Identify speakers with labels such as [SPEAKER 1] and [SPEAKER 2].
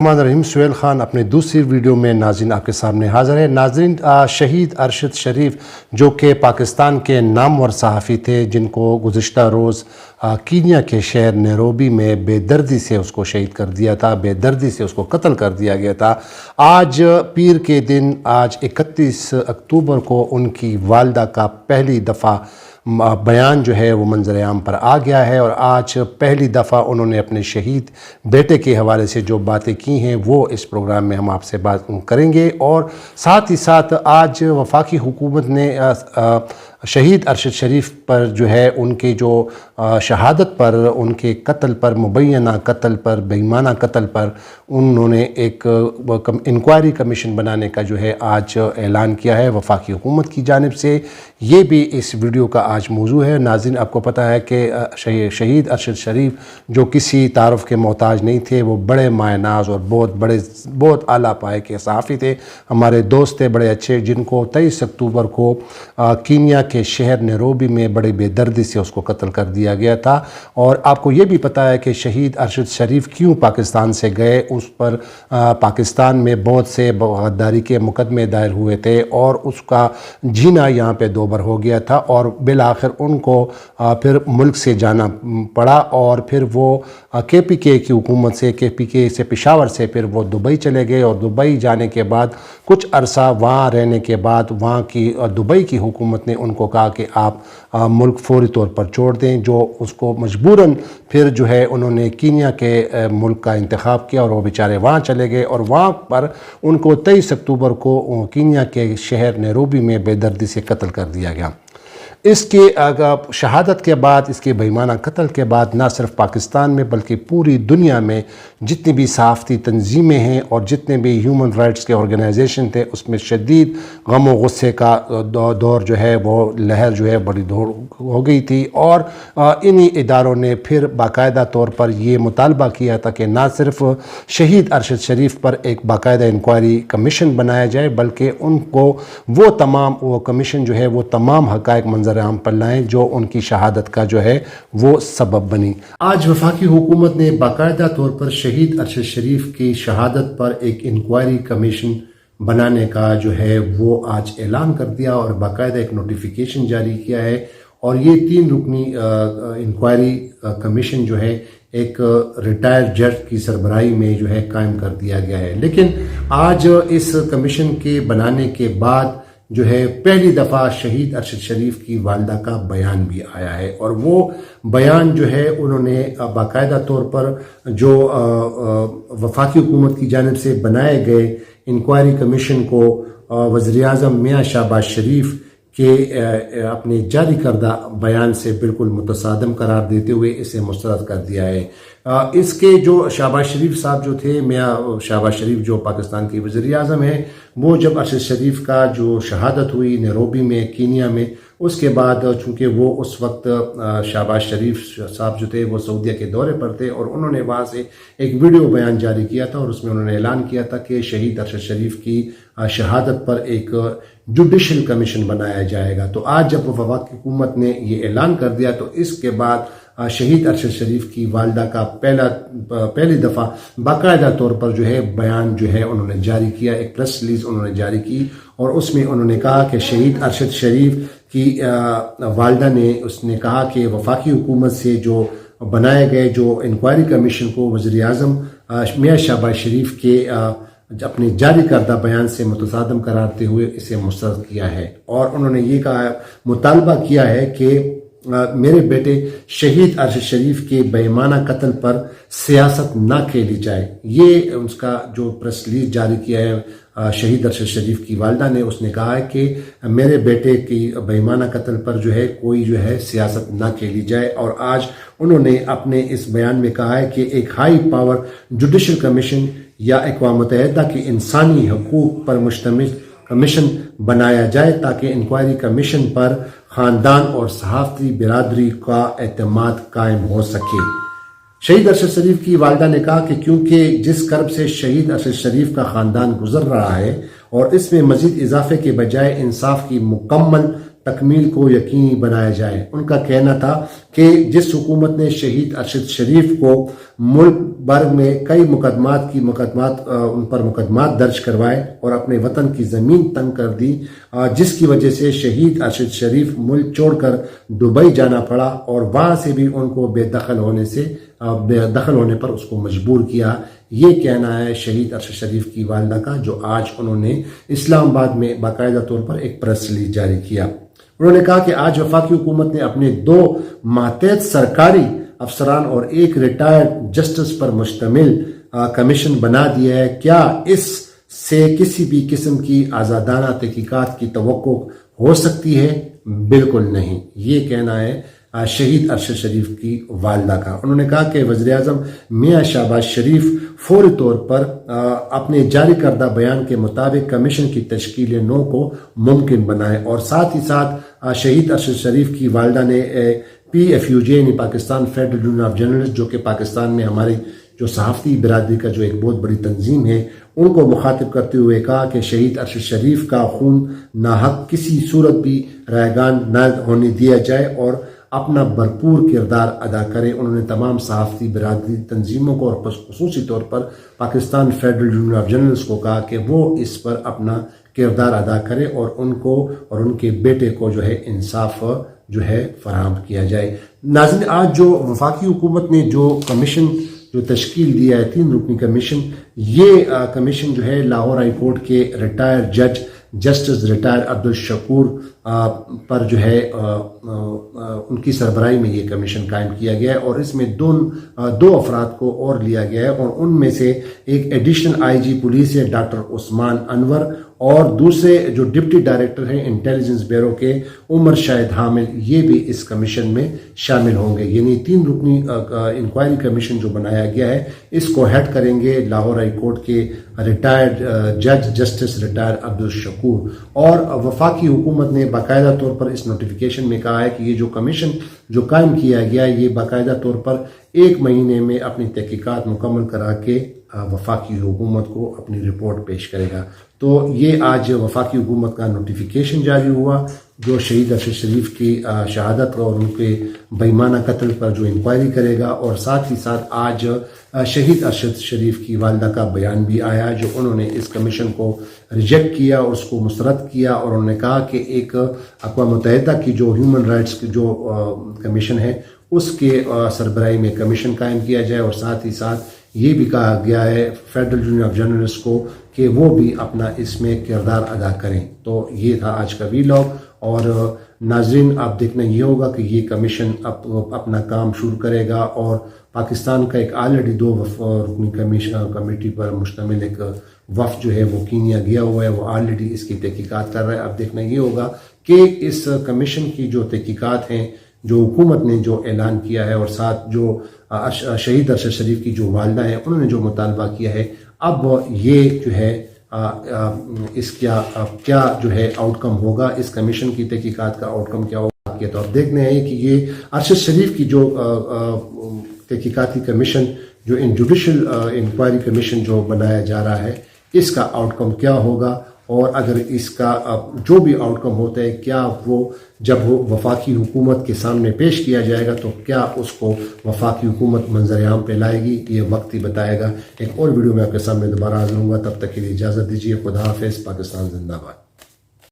[SPEAKER 1] الرحمن الرحیم سہیل خان اپنے دوسری ویڈیو میں ناظرین آپ کے سامنے حاضر ہے۔ ناظرین، شہید ارشد شریف جو کہ پاکستان کے نامور صحافی تھے، جن کو گزشتہ روز کینیا کے شہر نیروبی میں بے دردی سے اس کو شہید کر دیا تھا، بے دردی سے اس کو قتل کر دیا گیا تھا۔ آج پیر کے دن، آج 31 اکتوبر کو ان کی والدہ کا پہلی دفعہ بیان جو ہے وہ منظر عام پر آ گیا ہے، اور آج پہلی دفعہ انہوں نے اپنے شہید بیٹے کے حوالے سے جو باتیں کی ہیں وہ اس پروگرام میں ہم آپ سے بات کریں گے۔ اور ساتھ ہی ساتھ آج وفاقی حکومت نے شہید ارشد شریف پر جو ہے ان کے جو شہادت پر، ان کے قتل پر، مبینہ قتل پر، بے ایمانہ قتل پر انہوں نے ایک انکوائری کمیشن بنانے کا جو ہے آج اعلان کیا ہے وفاقی حکومت کی جانب سے۔ یہ بھی اس ویڈیو کا آج موضوع ہے۔ ناظرین، آپ کو پتہ ہے کہ شہید ارشد شریف جو کسی تعارف کے محتاج نہیں تھے، وہ بڑے مایہ ناز اور بہت اعلیٰ پائے کے صحافی تھے، ہمارے دوست تھے بڑے اچھے، جن کو 23 اکتوبر کو کینیا کے شہر نیروبی میں بڑی بے دردی سے اس کو قتل کر دیا گیا تھا۔ اور آپ کو یہ بھی پتہ ہے کہ شہید ارشد شریف کیوں پاکستان سے گئے، اس پر پاکستان میں بہت سے غداری کے مقدمے دائر ہوئے تھے، اور اس کا جینا یہاں پہ دوبر ہو گیا تھا، اور بالآخر ان کو پھر ملک سے جانا پڑا، اور پھر وہ کے پی کے کی حکومت سے، کے پی کے سے پشاور سے پھر وہ دبئی چلے گئے، اور دبئی جانے کے بعد کچھ عرصہ وہاں رہنے کے بعد وہاں کی دبئی کی حکومت نے ان کو کہا کہ آپ ملک فوری طور پر چھوڑ دیں، جو اس کو مجبوراً پھر جو ہے انہوں نے کینیا کے ملک کا انتخاب کیا، اور وہ بیچارے وہاں چلے گئے، اور وہاں پر ان کو 23 اکتوبر کو کینیا کے شہر نیروبی میں بے دردی سے قتل کر دیا گیا۔ اس کی شہادت کے بعد، اس کے بے ایمانہ قتل کے بعد، نہ صرف پاکستان میں بلکہ پوری دنیا میں جتنی بھی صحافتی تنظیمیں ہیں اور جتنے بھی ہیومن رائٹس کے آرگنائزیشن تھے، اس میں شدید غم و غصے کا دور جو ہے، وہ لہر جو ہے بڑی دور ہو گئی تھی، اور انہی اداروں نے پھر باقاعدہ طور پر یہ مطالبہ کیا تھا کہ نہ صرف شہید ارشد شریف پر ایک باقاعدہ انکوائری کمیشن بنایا جائے، بلکہ ان کو وہ کمیشن جو ہے وہ تمام حقائق منظر عام پر لائیں جو ان کی شہادت کا جو ہے وہ سبب بنی۔ آج وفاقی حکومت نے باقاعدہ طور پر شہید ارشد شریف کی شہادت پر ایک انکوائری کمیشن بنانے کا جو ہے وہ آج اعلان کر دیا، اور باقاعدہ ایک نوٹیفیکیشن جاری کیا ہے، اور یہ 3 رکنی انکوائری کمیشن جو ہے ایک ریٹائرڈ جج کی سربراہی میں جو ہے قائم کر دیا گیا ہے۔ لیکن آج اس کمیشن کے بنانے کے بعد جو ہے پہلی دفعہ شہید ارشد شریف کی والدہ کا بیان بھی آیا ہے، اور وہ بیان جو ہے انہوں نے باقاعدہ طور پر جو وفاقی حکومت کی جانب سے بنائے گئے انکوائری کمیشن کو وزیر اعظم میاں شہباز شریف کے اپنے جاری کردہ بیان سے بالکل متصادم قرار دیتے ہوئے اسے مسترد کر دیا ہے۔ اس کے جو شہباز شریف صاحب جو تھے، میاں شہباز شریف جو پاکستان کے وزیر اعظم ہیں، وہ جب ارشد شریف کا جو شہادت ہوئی نیروبی میں، کینیا میں، اس کے بعد چونکہ وہ اس وقت شہباز شریف صاحب جو تھے وہ سعودیہ کے دورے پر تھے، اور انہوں نے وہاں سے ایک ویڈیو بیان جاری کیا تھا، اور اس میں انہوں نے اعلان کیا تھا کہ شہید ارشد شریف کی شہادت پر ایک جوڈیشل کمیشن بنایا جائے گا۔ تو آج جب وفاقی حکومت نے یہ اعلان کر دیا، تو اس کے بعد شہید ارشد شریف کی والدہ کا پہلی دفعہ باقاعدہ طور پر جو ہے بیان جو ہے انہوں نے جاری کیا، ایک پریس ریلیز انہوں نے جاری کی، اور اس میں انہوں نے کہا کہ شہید ارشد شریف کی والدہ نے کہا کہ وفاقی حکومت سے جو بنائے گئے جو انکوائری کمیشن کو وزیر اعظم میاں شہباز شریف کے اپنے جاری کردہ بیان سے متصادم قرار دیتے ہوئے اسے مسترد کیا ہے، اور انہوں نے یہ کہا، مطالبہ کیا ہے کہ میرے بیٹے شہید ارشد شریف کے بے ایمانہ قتل پر سیاست نہ کھیلی جائے۔ یہ اس کا جو پریس ریلیز جاری کیا ہے شہید ارشد شریف کی والدہ نے، اس نے کہا ہے کہ میرے بیٹے کی بے ایمانہ قتل پر جو ہے کوئی جو ہے سیاست نہ کھیلی جائے، اور آج انہوں نے اپنے اس بیان میں کہا ہے کہ ایک ہائی پاور جوڈیشل کمیشن یا اقوام متحدہ کے انسانی حقوق پر مشتمل کمیشن بنایا جائے، تاکہ انکوائری کمیشن پر خاندان اور صحافتی برادری کا اعتماد قائم ہو سکے۔ شہید ارشد شریف کی والدہ نے کہا کہ کیونکہ جس کرب سے شہید ارشد شریف کا خاندان گزر رہا ہے، اور اس میں مزید اضافے کے بجائے انصاف کی مکمل تکمیل کو یقینی بنایا جائے۔ ان کا کہنا تھا کہ جس حکومت نے شہید ارشد شریف کو ملک بھر میں کئی ان پر مقدمات درج کروائے اور اپنے وطن کی زمین تنگ کر دی، جس کی وجہ سے شہید ارشد شریف ملک چھوڑ کر دبئی جانا پڑا اور وہاں سے بھی ان کو بے دخل ہونے پر اس کو مجبور کیا۔ یہ کہنا ہے شہید ارشد شریف کی والدہ کا، جو آج انہوں نے اسلام آباد میں باقاعدہ طور پر ایک پریس ریلیز جاری کیا۔ انہوں نے کہا کہ آج وفاقی حکومت نے اپنے 2 ماتحت سرکاری افسران اور ایک ریٹائرڈ جسٹس پر مشتمل کمیشن بنا دیا ہے۔ کیا اس سے کسی بھی قسم کی آزادانہ تحقیقات کی توقع ہو سکتی ہے؟ بالکل نہیں۔ یہ کہنا ہے شہید ارشد شریف کی والدہ کا۔ انہوں نے کہا کہ وزیراعظم میاں شہباز شریف فوری طور پر اپنے جاری کردہ بیان کے مطابق کمیشن کی تشکیل نو کو ممکن بنائے، اور ساتھ ہی ساتھ شہید ارشد شریف کی والدہ نے PFUJ یعنی Pakistan federal union of journalist, جو کہ پاکستان میں ہماری جو صحافتی برادری کا جو ایک بہت بڑی تنظیم ہے، ان کو مخاطب کرتے ہوئے کہا کہ شہید ارشد شریف کا خون ناحق کسی صورت بھی رائگان نہ ہونے دیا جائے اور اپنا بھرپور کردار ادا کرے۔ انہوں نے تمام صحافتی برادری تنظیموں کو اور خصوصی طور پر Pakistan federal union of journalist کو کہا کہ وہ اس پر اپنا کردار ادا کرے اور ان کو اور ان کے بیٹے کو جو ہے انصاف جو ہے فراہم کیا جائے۔ ناظرین، آج جو وفاقی حکومت نے جو کمیشن جو تشکیل دیا ہے 3 رکنی کمیشن، یہ کمیشن جو ہے لاہور ہائی کورٹ کے ریٹائر جج جسٹس ریٹائر عبدالشکور پر جو ہے ان کی سربراہی میں یہ کمیشن قائم کیا گیا ہے، اور اس میں 2 افراد کو اور لیا گیا ہے، اور ان میں سے ایک ایڈیشنل IG پولیس ہے ڈاکٹر عثمان انور، اور دوسرے جو ڈپٹی ڈائریکٹر ہیں انٹیلیجنس بیورو کے عمر شاہد حامل، یہ بھی اس کمیشن میں شامل ہوں گے۔ یعنی 3 رکنی انکوائری کمیشن جو بنایا گیا ہے، اس کو ہیڈ کریں گے لاہور ہائی کورٹ کے ریٹائرڈ جج جسٹس ریٹائر عبدالشکور۔ اور وفاقی حکومت نے باقاعدہ طور پر اس نوٹیفیکیشن میں کہا ہے کہ یہ جو کمیشن جو قائم کیا گیا ہے، یہ باقاعدہ طور پر 1 مہینے میں اپنی تحقیقات مکمل کرا کے وفاقی حکومت کو اپنی رپورٹ پیش کرے گا۔ تو یہ آج وفاقی حکومت کا نوٹیفیکیشن جاری ہوا جو شہید ارشد شریف کی شہادت اور ان کے بےمانہ قتل پر جو انکوائری کرے گا، اور ساتھ ہی ساتھ آج شہید ارشد شریف کی والدہ کا بیان بھی آیا جو انہوں نے اس کمیشن کو ریجیکٹ کیا اور اس کو مسترد کیا، اور انہوں نے کہا کہ ایک اقوام متحدہ کی جو ہیومن رائٹس کی جو کمیشن ہے اس کے سربراہی میں کمیشن قائم کیا جائے، اور ساتھ ہی ساتھ یہ بھی کہا گیا ہے فیڈرل یونین آف جرنلسٹ کو کہ وہ بھی اپنا اس میں کردار ادا کریں۔ تو یہ تھا آج کا ویلاگ، اور ناظرین آپ دیکھنا یہ ہوگا کہ یہ کمیشن اپنا کام شروع کرے گا، اور پاکستان کا ایک آلریڈی 2 رکنی کمیٹی پر مشتمل ایک وفد جو ہے وہ کینیا گیا ہوا ہے، وہ آلریڈی اس کی تحقیقات کر رہا ہے۔ اب دیکھنا یہ ہوگا کہ اس کمیشن کی جو تحقیقات ہیں جو حکومت نے جو اعلان کیا ہے، اور ساتھ جو شہید ارشد شریف کی جو والدہ ہیں انہوں نے جو مطالبہ کیا ہے، اب یہ جو ہے اس کیا جو ہے آؤٹ کم ہوگا، اس کمیشن کی تحقیقات کا آؤٹ کم کیا ہوگا۔ تو اب دیکھنا ہے کہ یہ ارشد شریف کی جو تحقیقاتی کمیشن جو جوڈیشل انکوائری کمیشن جو بنایا جا رہا ہے، اس کا آؤٹ کم کیا ہوگا، اور اگر اس کا جو بھی آؤٹ کم ہوتا ہے کیا وہ جب وہ وفاقی حکومت کے سامنے پیش کیا جائے گا تو کیا اس کو وفاقی حکومت منظر عام پہ لائے گی، یہ وقت ہی بتائے گا۔ ایک اور ویڈیو میں آپ کے سامنے دوبارہ حاضر ہوں گا، تب تک کے لیے اجازت دیجیے۔ خدا حافظ۔ پاکستان زندہ باد۔